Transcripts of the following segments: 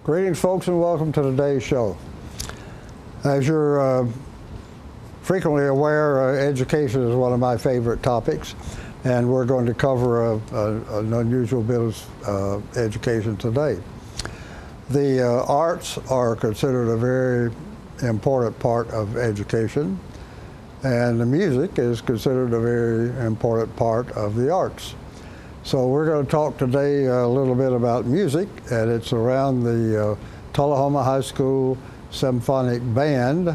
Greetings, folks, and welcome to today's show. As you're frequently aware, education is one of my favorite topics, and we're going to cover an unusual bit of education today. The arts are considered a very important part of education, and the music is considered a very important part of the arts. So we're going to talk today a little bit about music, and it's around the Tullahoma High School Symphonic Band,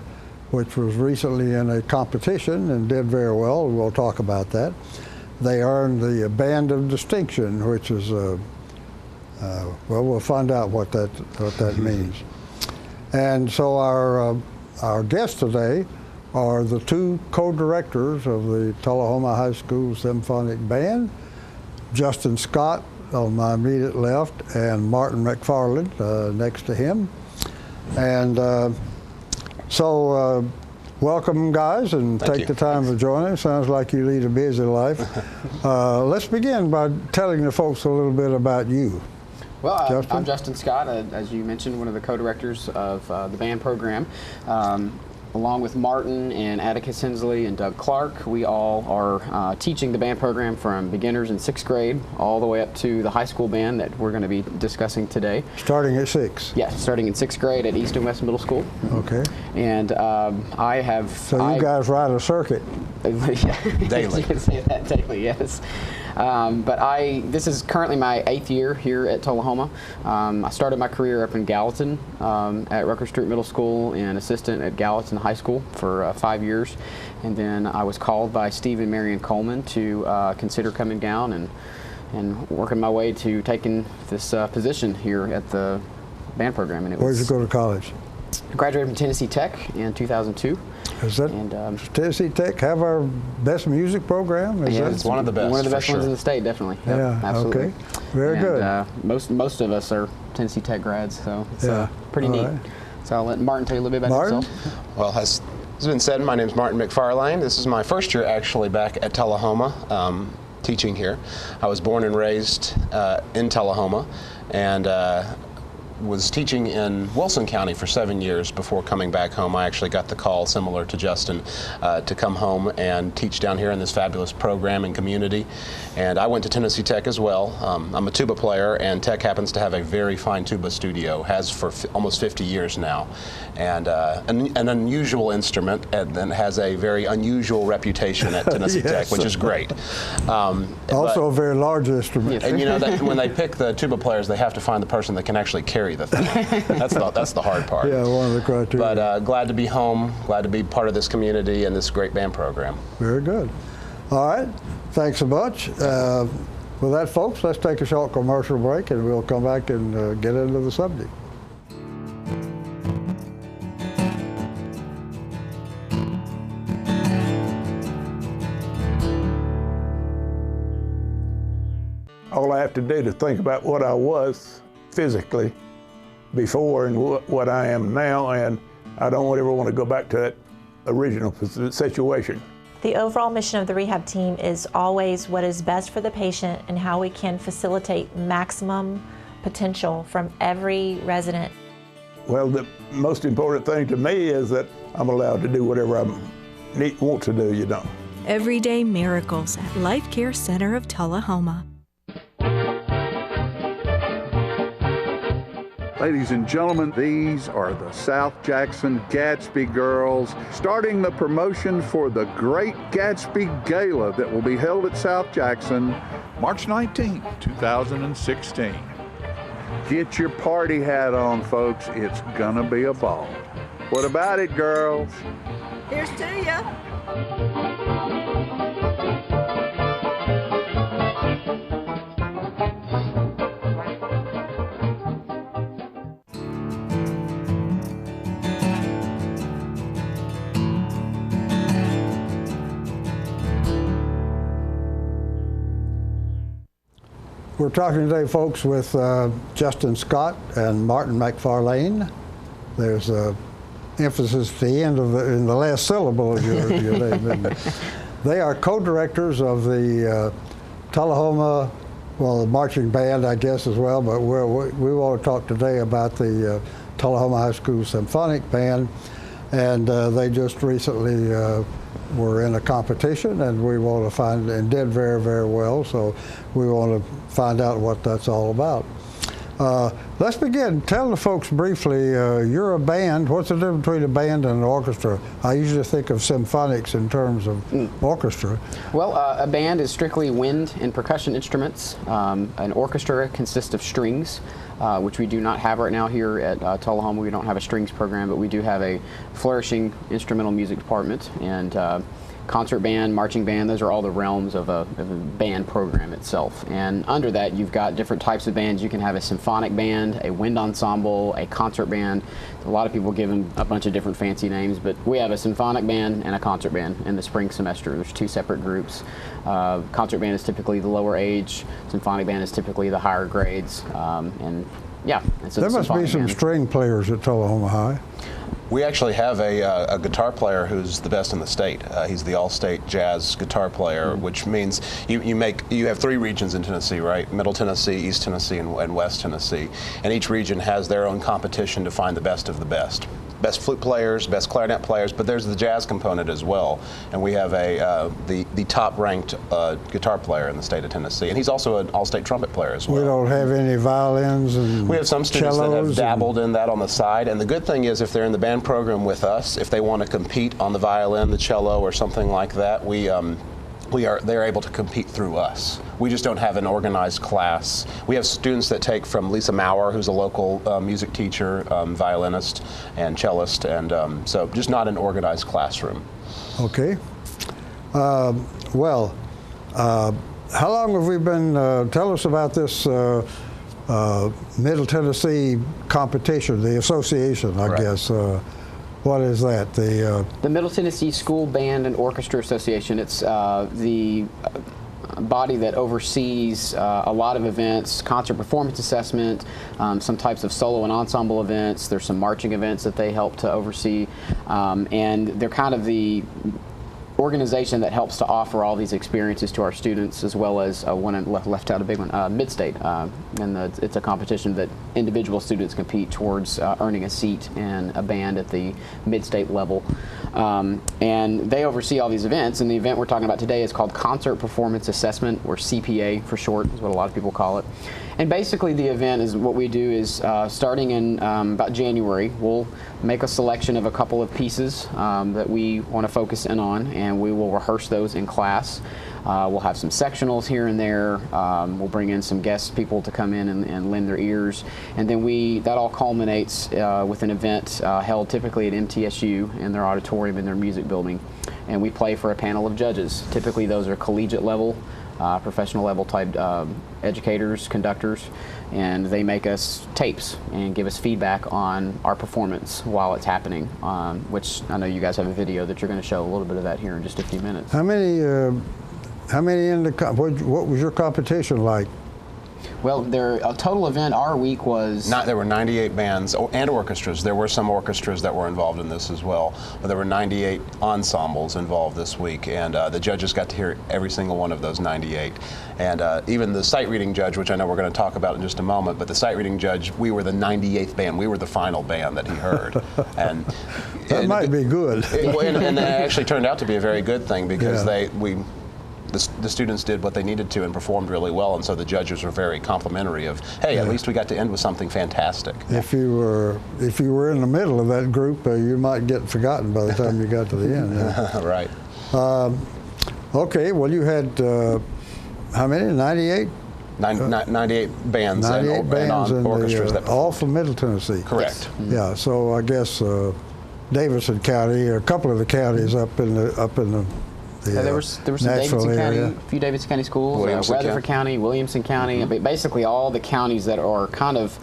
which was recently in a competition and did very well. We'll talk about that. They earned the Band of Distinction, which is, well, we'll find out what that means. And so our guests today are the two co-directors of the Tullahoma High School Symphonic Band, Justin Scott on my immediate left, and Martin McFarland next to him. And so welcome, guys, and take the time to join us. Sounds like you lead a busy life. Let's begin by telling the folks a little bit about you. Well, I'm Justin Scott, as you mentioned, one of the co-directors of the band program. Along with Martin and Atticus Hensley and Doug Clark, we all are teaching the band program from beginners in 6th grade all the way up to the high school band that we're going to be discussing today. Starting at 6? Yes, starting in 6th grade at East and West Middle School. Okay. And I have... So you guys ride a circuit? Daily. You can say that daily, yes. This is currently my 8th year here at Tullahoma. I started my career up in Gallatin at Rucker Street Middle School and assistant at Gallatin High School for 5 years. And then I was called by Steve and Marion Coleman to consider coming down and working my way to taking this position here at the band program. And where did you go to college? I graduated from Tennessee Tech in 2002. Is that Tennessee Tech have our best music program? It's one of the best. One of the best ones in the state, definitely. Yep, yeah, absolutely. Okay, very good. Most of us are Tennessee Tech grads, so it's pretty neat. Right. So I'll let Martin tell you a little bit about himself. Well, as has been said, my name is Martin McFarland. This is my first year actually back at Tullahoma, teaching here. I was born and raised in Tullahoma, and was teaching in Wilson County for 7 years before coming back home. I actually got the call, similar to Justin, to come home and teach down here in this fabulous program and community. And I went to Tennessee Tech as well. I'm a tuba player, and Tech happens to have a very fine tuba studio, has for almost 50 years now. And an unusual instrument, and then has a very unusual reputation at Tennessee Tech, which is great. Also a very large instrument. And you know, when they pick the tuba players, they have to find the person that can actually carry the thing. That's the hard part. Yeah, one of the criteria. But glad to be home, glad to be part of this community and this great band program. Very good. All right, thanks so much. With that, folks, let's take a short commercial break, and we'll come back and get into the subject. All I have to do to think about what I was physically before and what I am now, and I don't ever want to go back to that original situation. The overall mission of the rehab team is always what is best for the patient and how we can facilitate maximum potential from every resident. Well, the most important thing to me is that I'm allowed to do whatever I want to do, you know. Everyday miracles at Life Care Center of Tullahoma. Ladies and gentlemen, these are the South Jackson Gadsby Girls, starting the promotion for the Great Gadsby Gala that will be held at South Jackson March 19, 2016. Get your party hat on, folks. It's gonna be a ball. What about it, girls? Here's to ya. We're talking today, folks, with Justin Scott and Martin McFarlane. There's emphasis at the end of in the last syllable of your name. They are co-directors of the Tullahoma well, the marching band, I guess, as well, but we want to talk today about the Tullahoma High School Symphonic Band, and they just recently were in a competition, and we want to find, and did very, very well, so we want to find out what that's all about. Let's begin. Tell the folks briefly, you're a band. What's the difference between a band and an orchestra? I usually think of symphonics in terms of orchestra. Well, a band is strictly wind and percussion instruments. An orchestra consists of strings, which we do not have right now here at Tullahoma. We don't have a strings program, but we do have a flourishing instrumental music department, and concert band, marching band, those are all the realms of a band program itself. And under that, you've got different types of bands. You can have a symphonic band, a wind ensemble, a concert band. A lot of people give them a bunch of different fancy names, but we have a symphonic band and a concert band in the spring semester. There's two separate groups. Concert band is typically the lower age, symphonic band is typically the higher grades, and yeah. And so there must be some string players at Tullahoma High. We actually have a guitar player who's the best in the state. He's the all-state jazz guitar player, which means you have three regions in Tennessee, right? Middle Tennessee, East Tennessee, and West Tennessee. And each region has their own competition to find the best of the best. Best flute players, best clarinet players, but there's the jazz component as well. And we have the top-ranked guitar player in the state of Tennessee, and he's also an all-state trumpet player as well. We don't have any violins and we have some students that have dabbled in that on the side, and the good thing is if they're in the band program with us, if they want to compete on the violin, the cello, or something like that, they're able to compete through us. We just don't have an organized class. We have students that take from Lisa Maurer, who's a local music teacher, violinist, and cellist, and so just not an organized classroom. Okay. Well, how long have we been, tell us about this Middle Tennessee competition, the association, I guess. What is that? The Middle Tennessee School Band and Orchestra Association. It's the body that oversees a lot of events, concert performance assessment, some types of solo and ensemble events. There's some marching events that they help to oversee, and they're kind of the organization that helps to offer all these experiences to our students, as well as one left out a big one, Mid-State, and it's a competition that individual students compete towards earning a seat in a band at the Mid-State level, and they oversee all these events. And the event we're talking about today is called Concert Performance Assessment, or CPA for short, is what a lot of people call it. And basically the event is, what we do is, starting in about January, we'll make a selection of a couple of pieces that we want to focus in on, and we will rehearse those in class. We'll have some sectionals here and there. We'll bring in some guest people to come in and lend their ears. And then that all culminates with an event held typically at MTSU in their auditorium in their music building. And we play for a panel of judges. Typically those are collegiate level, professional level type educators, conductors, and they make us tapes and give us feedback on our performance while it's happening, which I know you guys have a video that you're going to show a little bit of that here in just a few minutes. How many in the, what was your competition like? Well, a total event our week was... There were 98 bands and orchestras. There were some orchestras that were involved in this as well, but there were 98 ensembles involved this week, and the judges got to hear every single one of those 98. And even the sight reading judge, which I know we're going to talk about in just a moment, but the sight reading judge, we were the 98th band. We were the final band that he heard. And that might be good. And it actually turned out to be a very good thing, because the students did what they needed to and performed really well, and so the judges were very complimentary of, hey, at least we got to end with something fantastic. If you were in the middle of that group, you might get forgotten by the time you got to the end. Yeah. Right. Okay, well, you had how many? 98? 98 bands, 98 bands and orchestras that all from Middle Tennessee. Correct. Yes. Yeah, so I guess Davidson County, or a couple of the counties up in the there were some Davidson County, a few Davidson County schools, Rutherford County, Williamson County, basically all the counties that are kind of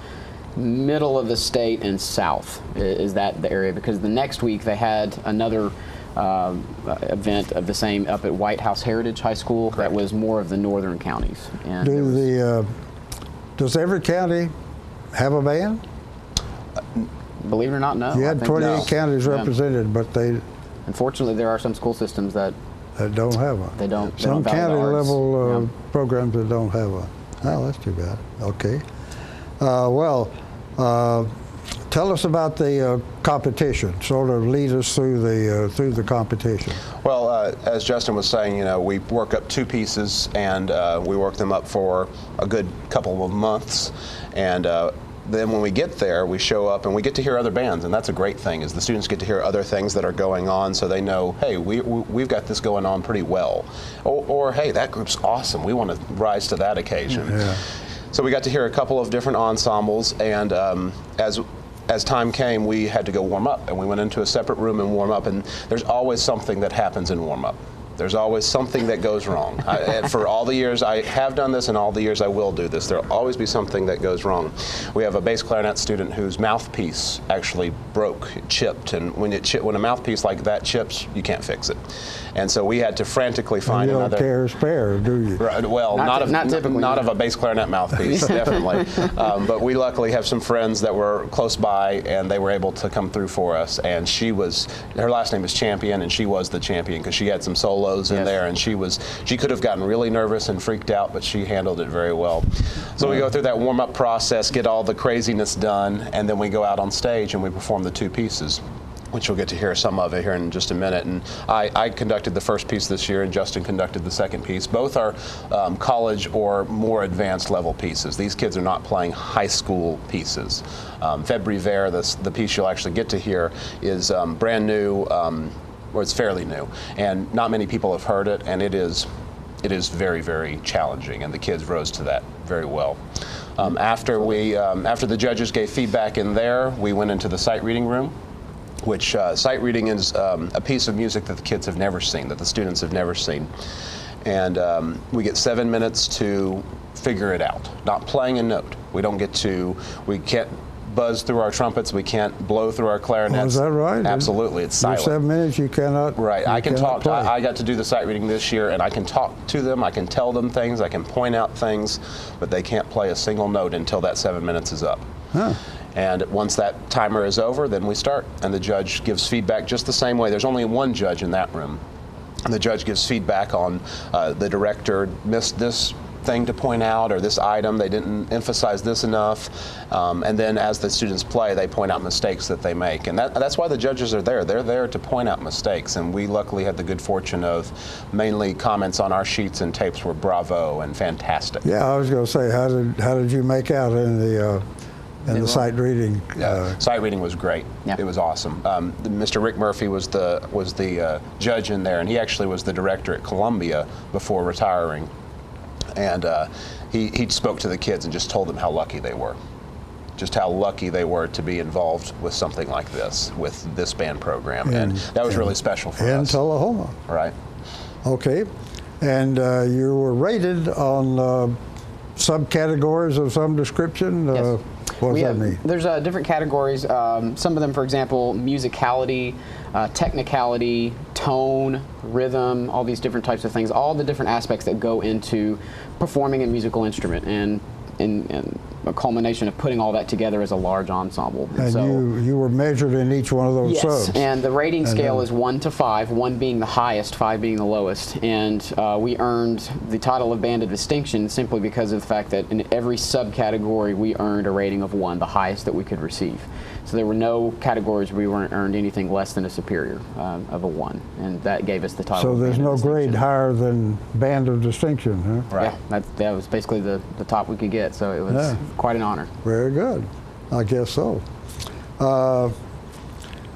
middle of the state and south is that the area, because the next week they had another event of the same up at White House Heritage High School. Correct. That was more of the northern counties. And does every county have a band? Believe it or not, no. You had 28 counties represented, but they... Unfortunately, there are some school systems that don't have one. They don't. Some county level programs that don't have one. Oh, that's too bad. Okay. Well, tell us about the competition. Sort of lead us through the competition. Well, as Justin was saying, you know, we work up 2 pieces, and we work them up for a good couple of months, and then when we get there, we show up and we get to hear other bands, and that's a great thing, is the students get to hear other things that are going on, so they know, hey, we've got this going on pretty well. Or hey, that group's awesome. We want to rise to that occasion. Yeah. So we got to hear a couple of different ensembles, and as time came, we had to go warm up, and we went into a separate room and warm up, and there's always something that happens in warm up. There's always something that goes wrong. For all the years I have done this and all the years I will do this, there'll always be something that goes wrong. We have a bass clarinet student whose mouthpiece actually broke, chipped, and when a mouthpiece like that chips, you can't fix it. And so we had to frantically find you another. You don't tear a spare, do you? Right, well, not of a bass clarinet mouthpiece, definitely. But we luckily have some friends that were close by, and they were able to come through for us. And her last name is Champion, and she was the champion because she had some solos in there, and she could have gotten really nervous and freaked out, but she handled it very well. So we go through that warm-up process, get all the craziness done, and then we go out on stage and we perform the 2 pieces, which you'll get to hear some of it here in just a minute. And I conducted the first piece this year, and Justin conducted the second piece. Both are college or more advanced level pieces. These kids are not playing high school pieces. Feb River, the piece you'll actually get to hear, is brand new, or it's fairly new, and not many people have heard it, and it is very, very challenging, and the kids rose to that very well. After the judges gave feedback in there, we went into the sight reading room, which sight reading is a piece of music that the kids have never seen, that the students have never seen. And we get 7 minutes to figure it out, not playing a note. We can't buzz through our trumpets, we can't blow through our clarinets. Oh, is that right? Absolutely, it's silent. For 7 minutes you cannot. Right, I can talk. Play. I got to do the sight reading this year, and I can talk to them, I can tell them things, I can point out things, but they can't play a single note until that 7 minutes is up. Huh. And once that timer is over, then we start, and the judge gives feedback just the same way. There's only one judge in that room. And the judge gives feedback on the director missed this thing to point out, or this item, they didn't emphasize this enough, and then as the students play, they point out mistakes that they make, and that's why the judges are there. They're there to point out mistakes, and we luckily had the good fortune of mainly comments on our sheets and tapes were bravo and fantastic. Yeah, I was going to say, how did you make out in the sight reading? Sight reading was great. Yeah. It was awesome. Mr. Rick Murphy was the judge in there, and he actually was the director at Columbia before retiring. And he spoke to the kids and just told them how lucky they were. Just how lucky they were to be involved with something like this, with this band program. And that was really special for us. In Tullahoma. Right. Okay. And you were rated on subcategories of some description? Yes. What does that mean? There's different categories. Some of them, for example, musicality, technicality, tone, rhythm, all these different types of things, all the different aspects that go into performing a musical instrument, and a culmination of putting all that together as a large ensemble. And so, you were measured in each one of those subs. Yes, and the rating scale is 1 to 5, 1 being the highest, 5 being the lowest. And we earned the title of Band of Distinction simply because of the fact that in every subcategory we earned a rating of 1, the highest that we could receive. So there were no categories where we weren't earned anything less than a superior of a 1, and that gave us the title. So there's no grade higher than Band of Distinction, huh? Right. Yeah, that was basically the top we could get, so it was quite an honor. Very good. I guess so.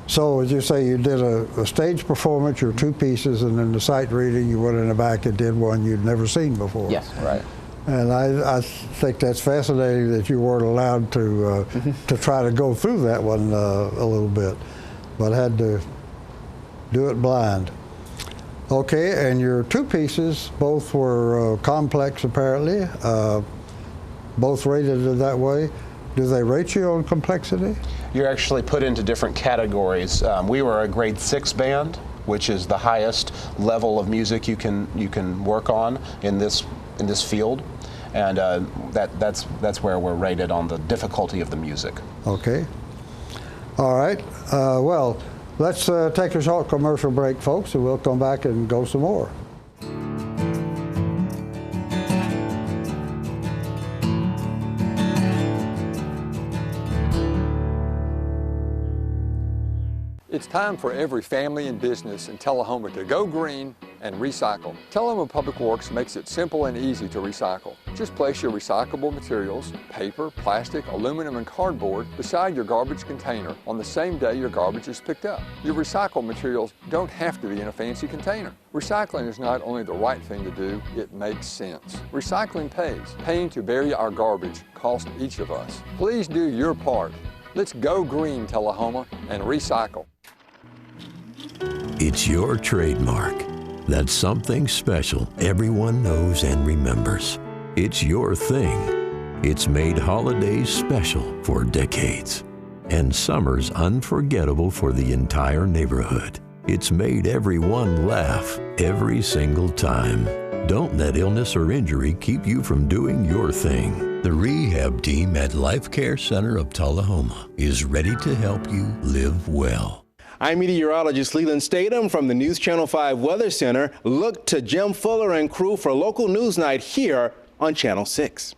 So as you say, you did a stage performance, your 2 pieces, and then the sight reading, you went in the back and did one you'd never seen before. Yes. Right. And I think that's fascinating that you weren't allowed to try to go through that one a little bit, but had to do it blind. Okay, and your 2 pieces, both were complex apparently, both rated it that way. Do they rate you on complexity? You're actually put into different categories. We were a grade 6 band, which is the highest level of music you can work on in this field. And that's where we're rated on the difficulty of the music. Okay. All right. Well, let's take a short commercial break, folks, and we'll come back and go some more. It's time for every family and business in Tullahoma to go green and recycle. Tullahoma Public Works makes it simple and easy to recycle. Just place your recyclable materials, paper, plastic, aluminum, and cardboard beside your garbage container on the same day your garbage is picked up. Your recycled materials don't have to be in a fancy container. Recycling is not only the right thing to do, it makes sense. Recycling pays. Paying to bury our garbage costs each of us. Please do your part. Let's go green, Tullahoma, and recycle. It's your trademark. That's something special everyone knows and remembers. It's your thing. It's made holidays special for decades and summers unforgettable for the entire neighborhood. It's made everyone laugh every single time. Don't let illness or injury keep you from doing your thing. The rehab team at Life Care Center of Tullahoma is ready to help you live well. I'm meteorologist Leland Statham from the News Channel 5 Weather Center. Look to Jim Fuller and crew for local news night here on Channel 6.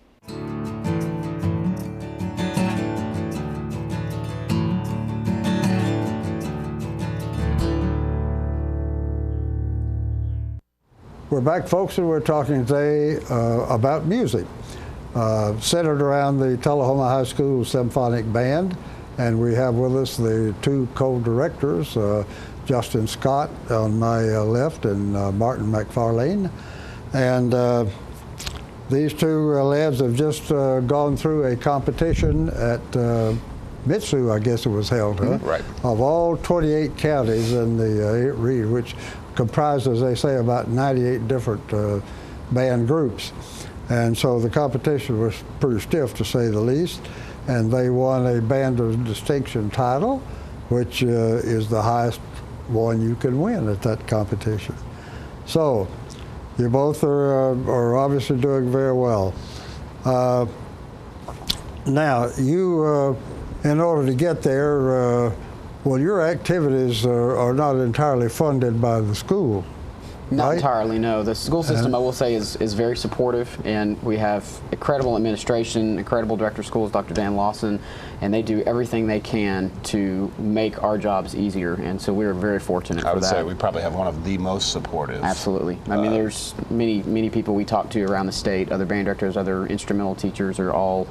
We're back, folks, and we're talking today about music, centered around the Tullahoma High School Symphonic Band. And we have with us the two co-directors, Justin Scott on my left and Martin McFarlane. And these two lads have just gone through a competition at Mitsu, I guess it was held, huh? Right. Of all 28 counties in the region, which comprised, as they say, about 98 different band groups. And so the competition was pretty stiff, to say the least. And they won a Band of Distinction title, which is the highest one you can win at that competition. So you both are obviously doing very well. Now, you, in order to get there, well, your activities are not entirely funded by the school. Not right? entirely, no. The school system, I will say, is very supportive, and we have incredible administration, incredible director of schools, Dr. Dan Lawson, and they do everything they can to make our jobs easier, and so we're very fortunate for that. I would say we probably have one of the most supportive. Absolutely. I mean, there's many people we talk to around the state, other band directors, other instrumental teachers are all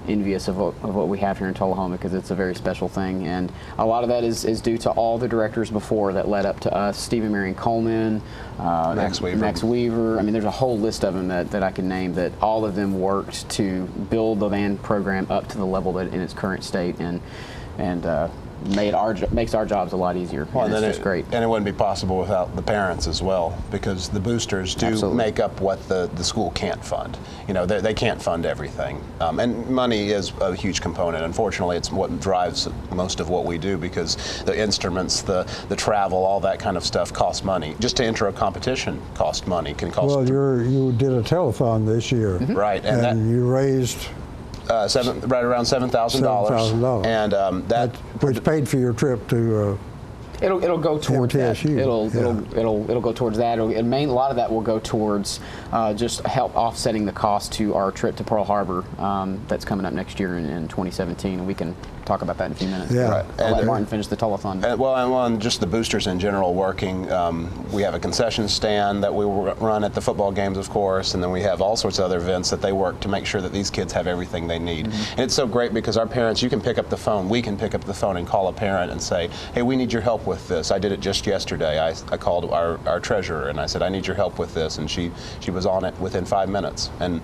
envious of what we have here in Tullahoma, because it's a very special thing, and a lot of that is due to all the directors before that led up to us. Stephen Marion Coleman, Max Weaver. I mean, there's a whole list of them that I can name, that all of them worked to build the band program up to the level that in its current state, and makes our jobs a lot easier. Well, and it's just great. And it wouldn't be possible without the parents as well, because the boosters do Absolutely. make up what the school can't fund. You know, they can't fund everything. And money is a huge component. Unfortunately, it's what drives most of what we do, because the instruments, the travel, all that kind of stuff costs money. Just to enter a competition costs money. Can cost. Well, you did a telethon this year. Mm-hmm. Right. And you raised right around $7,000. And that which paid for your trip to. It'll go towards that. MTSU. It'll go towards that. A lot of that will go towards just help offsetting the cost to our trip to Pearl Harbor that's coming up next year in 2017, and we can talk about that in a few minutes. Yeah. Right. I'll let Martin finish the telethon. And on just the boosters in general working, we have a concession stand that we run at the football games, of course, and then we have all sorts of other events that they work to make sure that these kids have everything they need. Mm-hmm. And it's so great because our parents, you can pick up the phone, we can pick up the phone and call a parent and say, hey, we need your help with this. I did it just yesterday. I called our treasurer and I said, I need your help with this, and she was on it within 5 minutes. And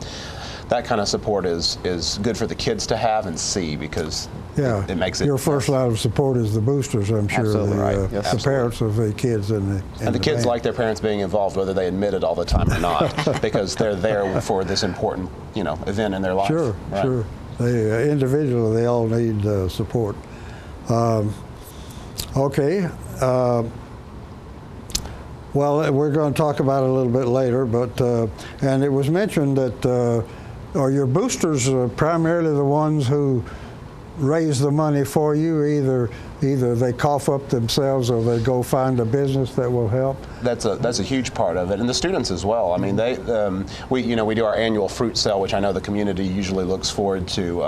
that kind of support is good for the kids to have and see, because it makes it. Your first line of support is the boosters, I'm sure. Absolutely right. The parents of the kids and the kids band. like their parents being involved, whether they admit it all the time or not, because they're there for this important, event in their life. Sure, right? Sure. They individually, they all need support. Okay. Well, we're going to talk about it a little bit later, but and it was mentioned that are your boosters primarily the ones who raise the money for you. Either they cough up themselves or they go find a business that will help. That's a huge part of it, and the students as well. I mean, we do our annual fruit sale, which I know the community usually looks forward to.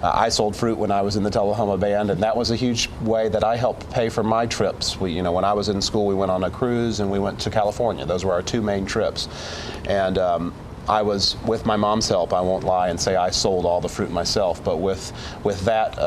I sold fruit when I was in the Tullahoma Band, and that was a huge way that I helped pay for my trips. When I was in school, we went on a cruise and we went to California. Those were our 2 main trips, and I was, with my mom's help, I won't lie and say I sold all the fruit myself, but with that,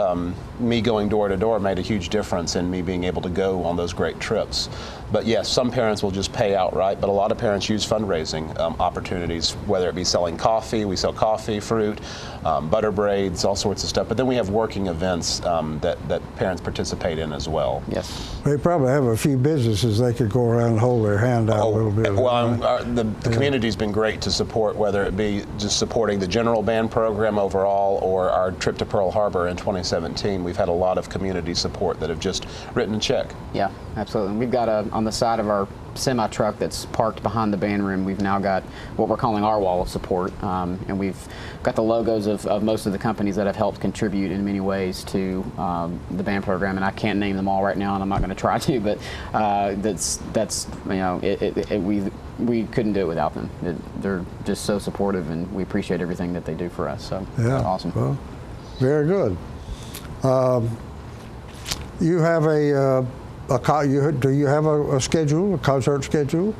me going door to door made a huge difference in me being able to go on those great trips. But yes, some parents will just pay outright, but a lot of parents use fundraising opportunities, whether it be selling coffee. We sell coffee, fruit, butter braids, all sorts of stuff. But then we have working events that parents participate in as well. Yes. They probably have a few businesses they could go around and hold their hand out a little bit. Well, the community's been great to support, whether it be just supporting the general band program overall or our trip to Pearl Harbor in 2017. We've had a lot of community support that have just written a check. Yeah, absolutely. And we've got on the side of our semi truck that's parked behind the band room, we've now got what we're calling our wall of support, and we've got the logos of most of the companies that have helped contribute in many ways to the band program, and I can't name them all right now, and I'm not going to try to, but we couldn't do it without them. They're just so supportive, and we appreciate everything that they do for us. So yeah, awesome. Well, very good. You have do you have a schedule, a concert schedule?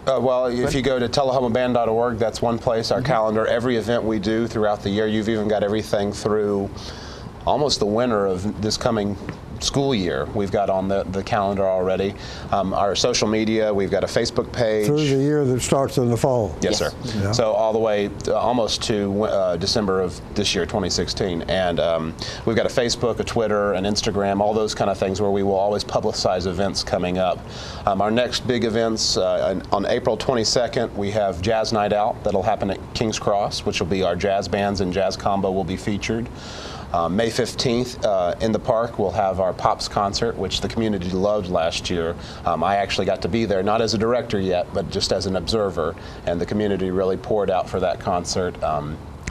Well, if you go to TullahomaBand.org, that's one place, our calendar, every event we do throughout the year. You've even got everything through almost the winter of this coming school year we've got on the calendar already. Our social media, we've got a Facebook page. Through the year that starts in the fall. Yes, sir. Yeah. So all the way almost to December of this year, 2016. And we've got a Facebook, a Twitter, an Instagram, all those kind of things where we will always publicize events coming up. Our next big events, on April 22nd, we have Jazz Night Out that'll happen at King's Cross, which will be our jazz bands and jazz combo will be featured. May 15th in the park we'll have our Pops concert, which the community loved last year. I actually got to be there, not as a director yet, but just as an observer, and the community really poured out for that concert.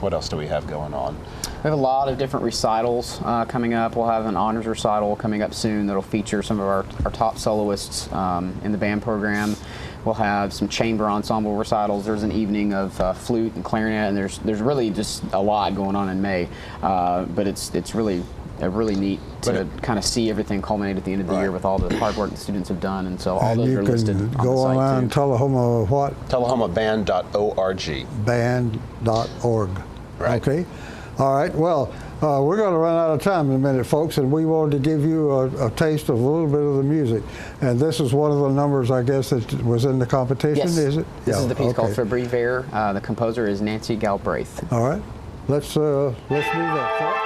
What else do we have going on? We have a lot of different recitals coming up. We'll have an honors recital coming up soon that'll feature some of our top soloists in the band program. We'll have some chamber ensemble recitals. There's an evening of flute and clarinet, and there's really just a lot going on in May. But it's really neat to kind of see everything culminate at the end of the year with all the hard work the students have done, and so all those are listed on the site. Go online, Tullahoma what? TullahomaBand.org. Band.org. Right. Okay. All right. Well, we're going to run out of time in a minute, folks, and we wanted to give you a taste of a little bit of the music. And this is one of the numbers, I guess, that was in the competition, yes. Is it? This is the piece called Fabri Vare. The composer is Nancy Galbraith. All right. Let's do that.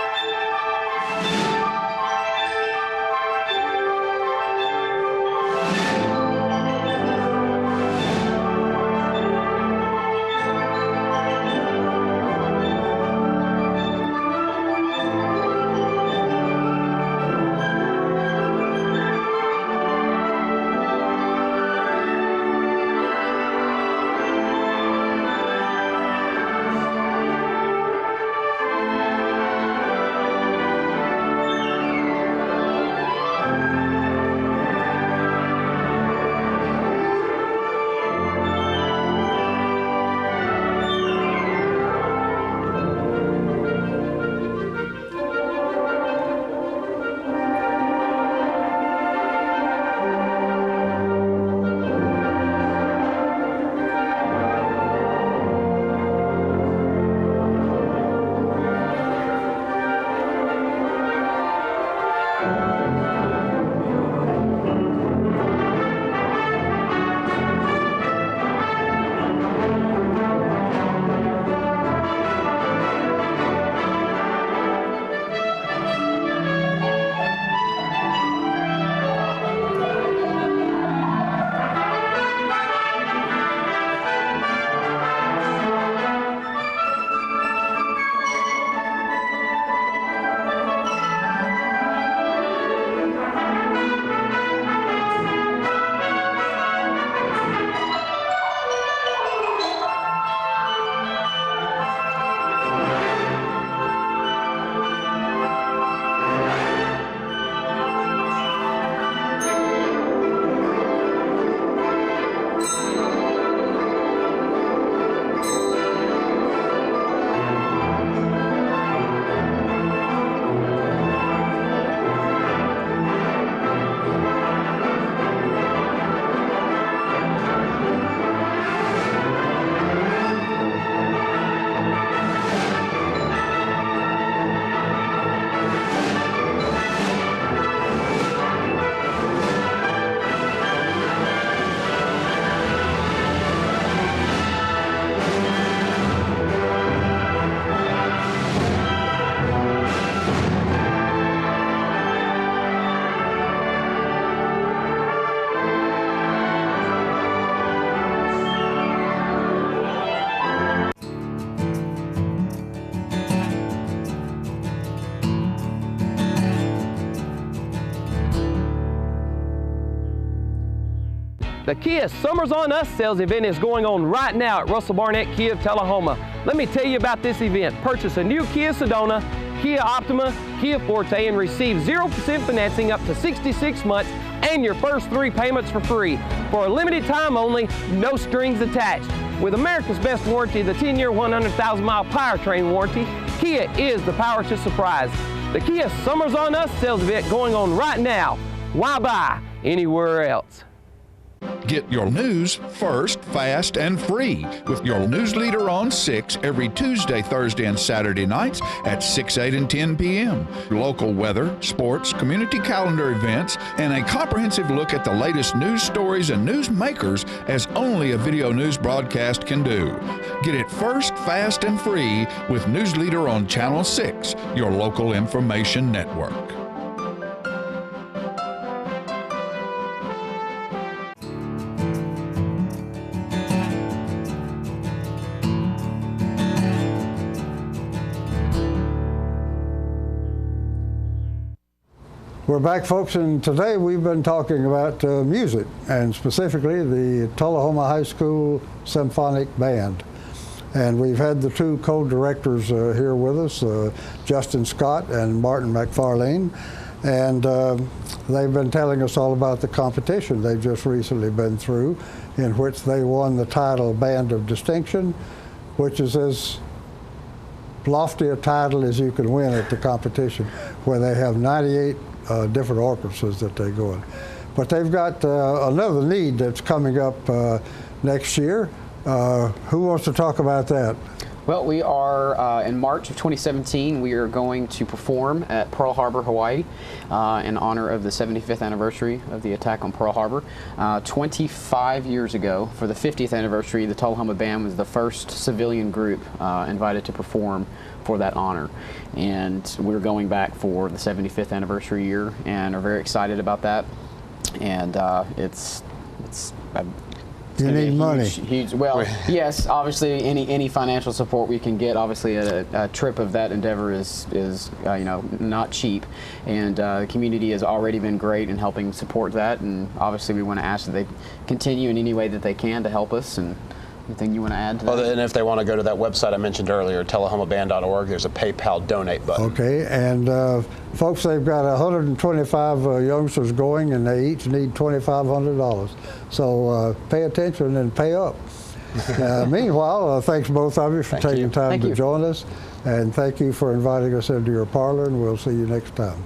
The Kia Summers on Us sales event is going on right now at Russell Barnett Kia of Tullahoma. Let me tell you about this event. Purchase a new Kia Sedona, Kia Optima, Kia Forte, and receive 0% financing up to 66 months and your first 3 payments for free. For a limited time only, no strings attached. With America's best warranty, the 10-year, 100,000-mile powertrain warranty, Kia is the power to surprise. The Kia Summers on Us sales event going on right now. Why buy anywhere else? Get your news first, fast, and free with your news leader on 6 every Tuesday, Thursday, and Saturday nights at 6, 8, and 10 p.m. Local weather, sports, community calendar events, and a comprehensive look at the latest news stories and news makers as only a video news broadcast can do. Get it first, fast, and free with News Leader on Channel 6, your local information network. We're back, folks, and today we've been talking about music, and specifically the Tullahoma High School Symphonic Band. And we've had the 2 co-directors here with us, Justin Scott and Martin McFarlane, and they've been telling us all about the competition they've just recently been through, in which they won the title Band of Distinction, which is as lofty a title as you can win at the competition, where they have 98 different orchestras that they go in. But they've got another need that's coming up next year. Who wants to talk about that? Well, we are, in March of 2017, we are going to perform at Pearl Harbor, Hawaii, in honor of the 75th anniversary of the attack on Pearl Harbor. 25 years ago, for the 50th anniversary, the Tullahoma Band was the first civilian group invited to perform for that honor. And we're going back for the 75th anniversary year and are very excited about that. And you need money. Huge. Well, yes, obviously any financial support we can get. Obviously, a trip of that endeavor is you know, not cheap, and the community has already been great in helping support that. And obviously, we want to ask that they continue in any way that they can to help us. And anything you want to add to that? Well, and if they want to go to that website I mentioned earlier, tullahomaband.org, there's a PayPal donate button. Okay, and folks, they've got 125 youngsters going, and they each need $2,500. So pay attention and pay up. Meanwhile, thanks both of you for taking time to join us, and thank you for inviting us into your parlor, and we'll see you next time.